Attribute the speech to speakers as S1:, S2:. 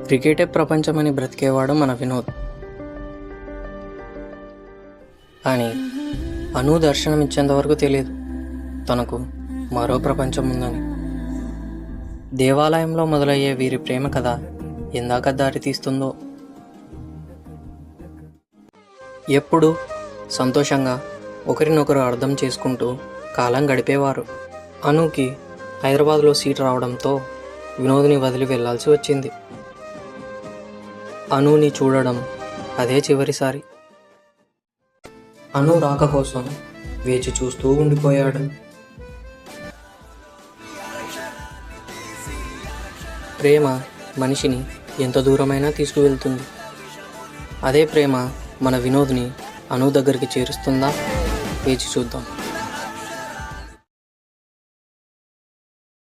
S1: క్రికెటే ప్రపంచమని బ్రతికేవాడు మన వినోద్. కానీ అను దర్శనమిచ్చేంత వరకు తెలియదు తనకు మరో ప్రపంచం ఉందని. దేవాలయంలో మొదలయ్యే వీరి ప్రేమ కథ ఎందాక దారి తీస్తుందో. ఎప్పుడు సంతోషంగా ఒకరినొకరు అర్థం చేసుకుంటూ కాలం గడిపేవారు. అనుకి హైదరాబాద్లో సీట్ రావడంతో వినోద్ని వదిలి వెళ్ళాల్సి వచ్చింది. అనుని చూడడం అదే చివరిసారి. అను రాక కోసం వేచి చూస్తూ ఉండిపోయాడు. ప్రేమ మనిషిని ఎంత దూరమైనా తీసుకువెళ్తుంది. అదే ప్రేమ మన వినోద్ని అను దగ్గరికి చేరుస్తుందా? వేచి చూద్దాం.